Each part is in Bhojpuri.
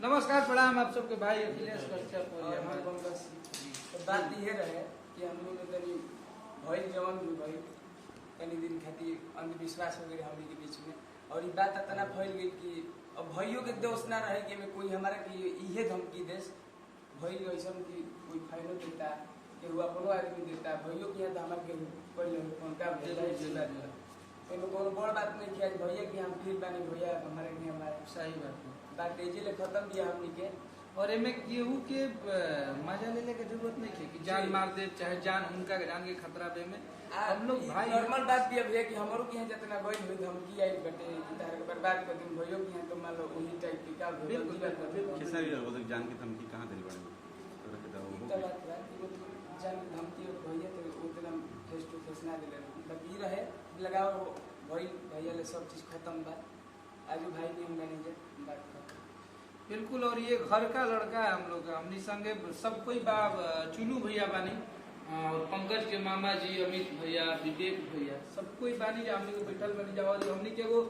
नमस्कार प्रणाम आप सबके भाई अखिलेश कश्यप। तो बात ये रहे कि हम लोग तनी भइल जवन भी भइल तनी दिन खातिर अंधविश्वास हो गए हमनी के बीच में, और ये बात इतना फैल गई कि अब भाइयों के दोस्त ना रहे कि कोई हमारा कि इहे धमकी देश भइल ऐसा कि कोई फाइनो देता कि हुआ अपनो आदमी देता भैया के यहाँ तो हमारे पहले फोन का कोनो बड़ बात नहीं किया भैया के हम फिर बानी भैया हमारे के हमारे सही बात है। बात तेजी ले खत्म किया हमनी के, और एमे केहू के मजा लेने की जरूरत नहीं है कि जान मार दे चाहे जान उनका जान के खतरा बे में हम लोग भाई नॉर्मल बात भी अब है कि हमारो के यहाँ जितना गई हुई धमकी आई बटे कि तारे बर्बाद कर दिन भैया के यहाँ तो मान लो वही टाइप की का बिल्कुल कैसा भी हो जान की धमकी कहां दिल बड़े तो बात जान की धमकी भैया तो उतना फेस टू फेस ना दिले मतलब ये रहे लगाओ भैया ले सब चीज खत्म बा आज भाई भी हम मैनेजर बात कर बिल्कुल। और ये घर का लड़का है हम लोग का, हमनी संगे सब कोई बाप चुनू भैया बानी और पंकज के मामा जी अमित भैया विवेक भैया सब कोई बानी जो हमनी को बैठल बनी जाओ हमनी के एगो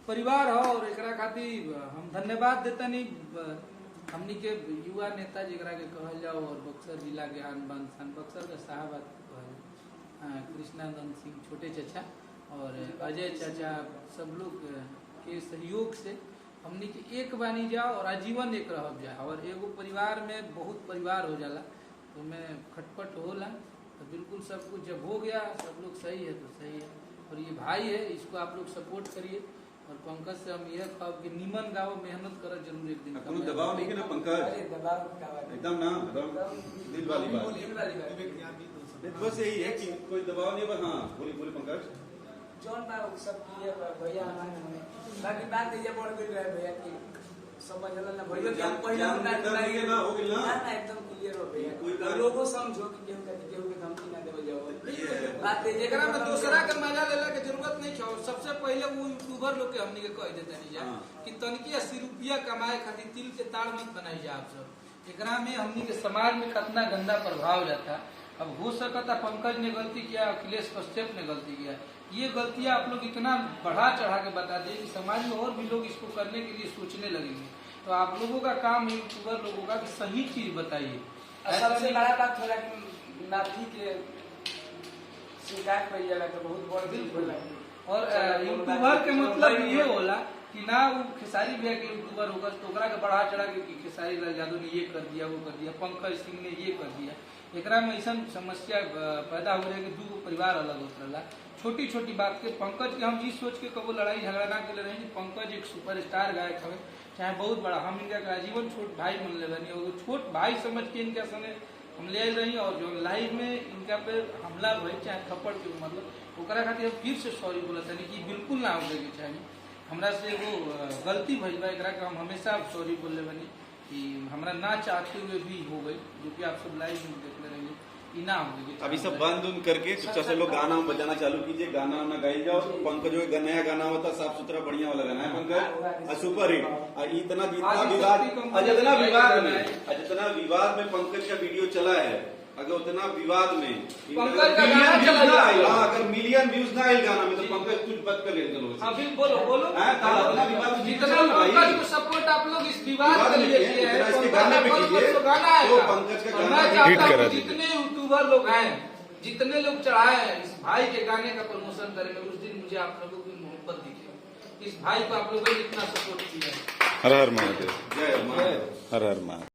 परिवार हो और एकरा खातिर हम धन्यवाद देता नहीं हमनी के युवा नेता जरा के कहल जाओ और बक्सर जिला के आन बान शान बक्सर के साहब कृष्णानंद सिंह छोटे चाचा और अजय चाचा सब लोग के सहयोग से हमनी के एक बानी जाओ और आजीवन एक रह जाए और एगो परिवार में बहुत परिवार हो जाला तो मैं खटपट होला तो बिल्कुल सब कुछ जब हो गया सब लोग सही है तो सही है। और ये भाई है इसको आप लोग सपोर्ट करिए और पंकज से हम यह कहब कि नीमन गाओ मेहनत करो जरूर एक दिन कोनो दबाव नहीं है ना पंकज दबाव का बात एकदम ना दिल वाली बात बस यही है कि कोई दबाव नहीं। बस हाँ बोली पंकज जौन बा सब क्लियर बा भैया हमारे बाकी बात ये बढ़ गई रहे भैया की समझल ना भैया के हम पहले ना हो गइल ना एकदम क्लियर हो भैया लोगों समझो कि केहू के धमकी ना देवे जाओ बात एकरा में दूसरा के मजा लेला के जरूरत नहीं है। सबसे पहले वो यूट्यूबर लोग के हमनी के कह देते नहीं जा कि तनकी 80 रुपया कमाए खातिर तिल के ताड़ मत बनाई जा आप सब। एकरा में हमनी के समाज में कितना गंदा प्रभाव जाता। अब हो सकता पंकज ने गलती किया अखिलेश कश्यप ने गलती किया, ये गलतियां आप लोग इतना बढ़ा चढ़ा के बता दें कि समाज में और भी लोग इसको करने के लिए सोचने लगेंगे। तो आप लोगों का काम है यूट्यूबर लोगों का कि सही चीज बताइए। सबसे बड़ा बात होला कि नाथी के शिकायत पर जाला तो बहुत बड़ दिल होला। और यूट्यूबर के मतलब ये होला कि ना वो खेसारी भैया के यूट्यूबर होगा तो ओकरा के बढ़ा चढ़ा के खेसारी लाल यादव ने ये कर दिया वो कर दिया पंकज सिंह ने ये कर दिया। एकरा में ऐसा समस्या पैदा हो रही है कि दो परिवार अलग होत रहा। छोटी छोटी बात के पंकज के हम ये सोच के कबो लड़ाई झगड़ा ना कर रहे हैं कि पंकज एक सुपरस्टार गायक है चाहे बहुत बड़ा हम इनका आजीवन छोट भाई मान ले बनी और छोट भाई समझ के इनके संगे हम ले रही और जो लाइव में इनका पे हमला भई चाहे थप्पड़ के मतलब ओकरा खातिर हम फिर से सॉरी बोलत नहीं कि बिल्कुल ना हो के चाहिए हमरा से वो गलती भइल बा। एकरा के हम हमेशा सॉरी बोल ले बनी कि हमरा ना चाहते हुए भी हो गई जो कि आप सब लाइव में देख रहे हैं इना हो गई। अभी सब बंद उन करके चुपचाप से लोग गाना बजाना चालू कीजिए, गाना वाना गाई जाओ। पंकज जो नया गाना होता साफ सुथरा बढ़िया वाला गाना है पंकज सुपर हिट। जितना विवाद में पंकज का वीडियो चला है अगर उतना विवाद में अगर मिलियन व्यूज ना आए गाना में तो पंकज कुछ बच कर ले चलो। अभी बोलो पंकज को सपोर्ट आप लोग इस विवाद के लिए किए हैं इसके गाने पे कीजिए तो पंकज का गाना हिट करा दीजिए। जितने यूट्यूबर लोग हैं जितने लोग चढ़ाए हैं इस भाई के गाने का प्रमोशन करेंगे उस दिन मुझे आप लोगों की मोहब्बत दीजिए। इस भाई को आप लोगों ने इतना सपोर्ट किया। हर हर महादेव, जय हर हर महादेव।